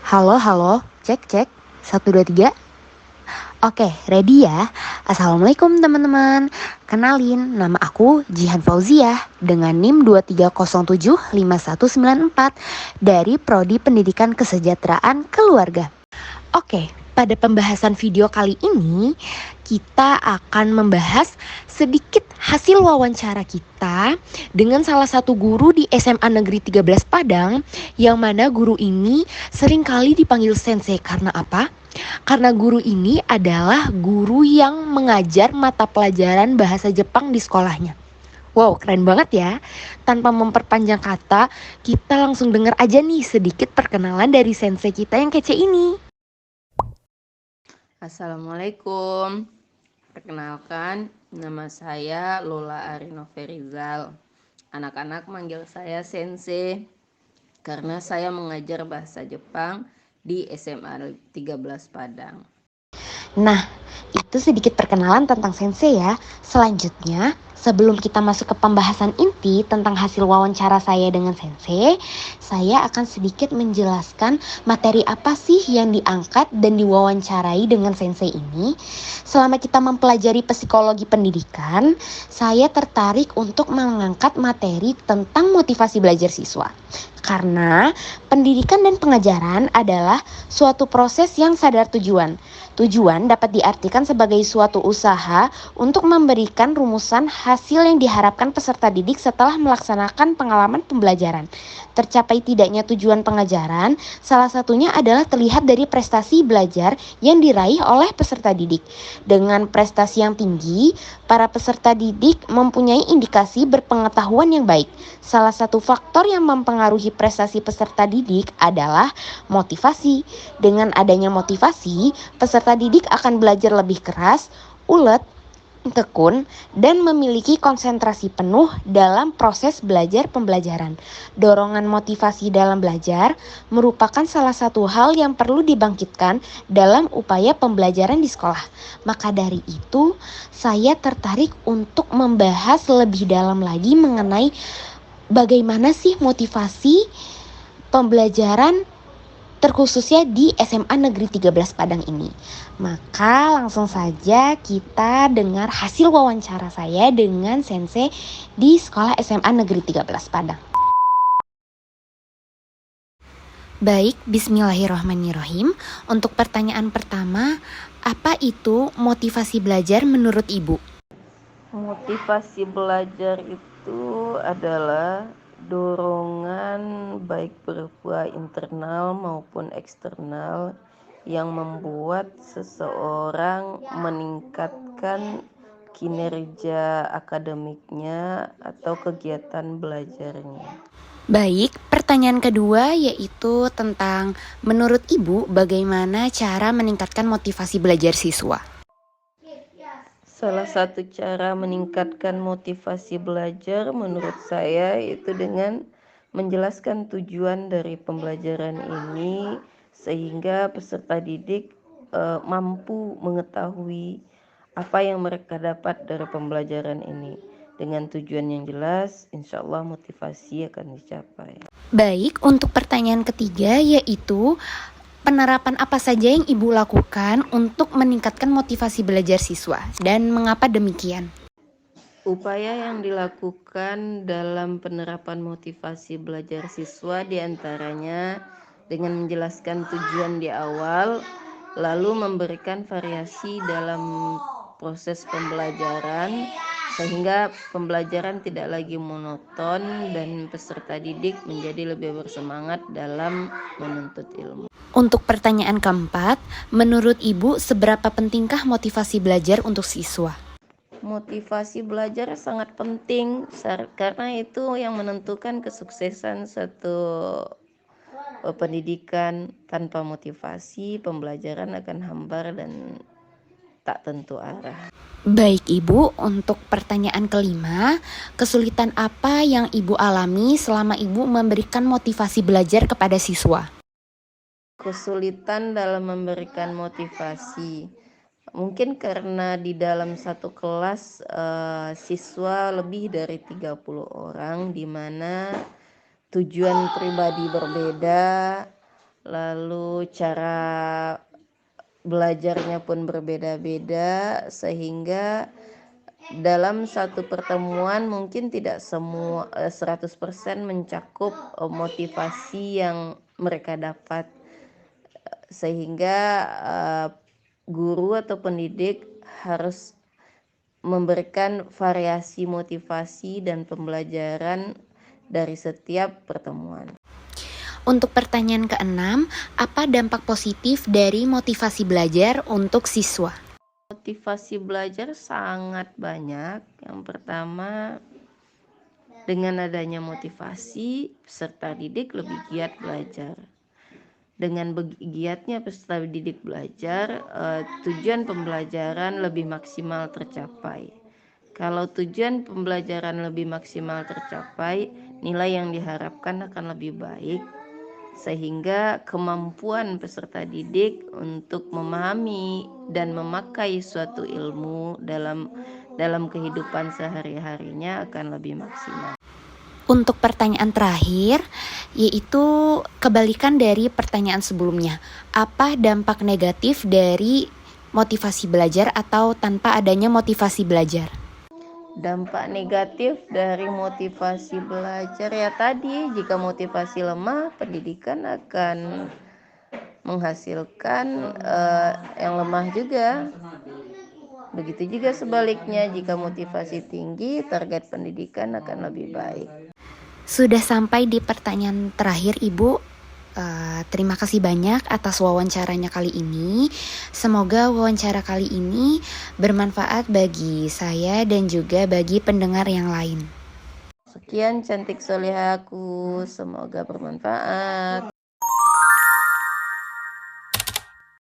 Halo, halo, cek, cek. 1, 2, 3. Oke, ready ya? Assalamualaikum teman-teman. Kenalin, nama aku Jihan Fauziah dengan NIM 23075194 dari Prodi Pendidikan Kesejahteraan Keluarga. Oke, pada pembahasan video kali ini kita akan membahas sedikit hasil wawancara kita dengan salah satu guru di SMA Negeri 13 Padang, yang mana guru ini seringkali dipanggil sensei. Karena apa? Karena guru ini adalah guru yang mengajar mata pelajaran bahasa Jepang di sekolahnya. Wow, keren banget ya. Tanpa memperpanjang kata, kita langsung dengar aja nih sedikit perkenalan dari sensei kita yang kece ini. Assalamualaikum, perkenalkan nama saya Lola Arino Ferizal. Anak-anak manggil saya Sensei karena saya mengajar bahasa Jepang di SMA 13 Padang. Nah, itu sedikit perkenalan tentang sensei ya. Selanjutnya, sebelum kita masuk ke pembahasan inti tentang hasil wawancara saya dengan sensei, saya akan sedikit menjelaskan materi apa sih yang diangkat dan diwawancarai dengan sensei ini. Selama kita mempelajari psikologi pendidikan, saya tertarik untuk mengangkat materi tentang motivasi belajar siswa. Karena pendidikan dan pengajaran adalah suatu proses yang sadar tujuan. Tujuan dapat diartikan sebagai suatu usaha untuk memberikan rumusan hasil yang diharapkan peserta didik setelah melaksanakan pengalaman pembelajaran. Tercapai tidaknya tujuan pengajaran, salah satunya adalah terlihat dari prestasi belajar yang diraih oleh peserta didik. Dengan prestasi yang tinggi, para peserta didik mempunyai indikasi berpengetahuan yang baik. Salah satu faktor yang mempengaruhi prestasi peserta didik adalah motivasi. Dengan adanya motivasi, peserta didik akan belajar lebih keras, ulet, tekun, dan memiliki konsentrasi penuh dalam proses belajar pembelajaran. Dorongan motivasi dalam belajar merupakan salah satu hal yang perlu dibangkitkan dalam upaya pembelajaran di sekolah. Maka dari itu, saya tertarik untuk membahas lebih dalam lagi mengenai bagaimana sih motivasi pembelajaran terkhususnya di SMA Negeri 13 Padang ini. Maka langsung saja kita dengar hasil wawancara saya dengan sensei di sekolah SMA Negeri 13 Padang. Baik, bismillahirrahmanirrahim. Untuk pertanyaan pertama, apa itu motivasi belajar menurut Ibu? Motivasi belajar itu adalah dorongan baik berupa internal maupun eksternal yang membuat seseorang meningkatkan kinerja akademiknya atau kegiatan belajarnya. Baik, pertanyaan kedua yaitu tentang menurut Ibu bagaimana cara meningkatkan motivasi belajar siswa? Salah satu cara meningkatkan motivasi belajar menurut saya itu dengan menjelaskan tujuan dari pembelajaran ini sehingga peserta didik mampu mengetahui apa yang mereka dapat dari pembelajaran ini. Dengan tujuan yang jelas, insya Allah motivasi akan dicapai. Baik, untuk pertanyaan ketiga yaitu penerapan apa saja yang Ibu lakukan untuk meningkatkan motivasi belajar siswa dan mengapa demikian? Upaya yang dilakukan dalam penerapan motivasi belajar siswa diantaranya dengan menjelaskan tujuan di awal, lalu memberikan variasi dalam proses pembelajaran sehingga pembelajaran tidak lagi monoton dan peserta didik menjadi lebih bersemangat dalam menuntut ilmu. Untuk pertanyaan keempat, menurut Ibu seberapa pentingkah motivasi belajar untuk siswa? Motivasi belajar sangat penting karena itu yang menentukan kesuksesan satu pendidikan. Tanpa motivasi, pembelajaran akan hambar dan tak tentu arah. Baik Ibu, untuk pertanyaan kelima, kesulitan apa yang Ibu alami selama Ibu memberikan motivasi belajar kepada siswa? Kesulitan dalam memberikan motivasi mungkin karena di dalam satu kelas siswa lebih dari 30 orang, di mana tujuan pribadi berbeda, lalu cara belajarnya pun berbeda-beda, sehingga dalam satu pertemuan mungkin tidak semua 100% mencakup motivasi yang mereka dapat, sehingga guru atau pendidik harus memberikan variasi motivasi dan pembelajaran dari setiap pertemuan. Untuk pertanyaan keenam, apa dampak positif dari motivasi belajar untuk siswa? Motivasi belajar sangat banyak. Yang pertama, dengan adanya motivasi, peserta didik lebih giat belajar. Dengan giatnya peserta didik belajar, tujuan pembelajaran lebih maksimal tercapai. Kalau tujuan pembelajaran lebih maksimal tercapai, nilai yang diharapkan akan lebih baik, sehingga kemampuan peserta didik untuk memahami dan memakai suatu ilmu dalam kehidupan sehari-harinya akan lebih maksimal. Untuk pertanyaan terakhir, yaitu kebalikan dari pertanyaan sebelumnya. Apa dampak negatif dari motivasi belajar atau tanpa adanya motivasi belajar? Dampak negatif dari motivasi belajar ya tadi, jika motivasi lemah, pendidikan akan menghasilkan yang lemah juga. Begitu juga sebaliknya, jika motivasi tinggi, target pendidikan akan lebih baik. Sudah sampai di pertanyaan terakhir, Ibu. Terima kasih banyak atas wawancaranya kali ini. Semoga wawancara kali ini bermanfaat bagi saya dan juga bagi pendengar yang lain. Sekian cantik solehaku, semoga bermanfaat.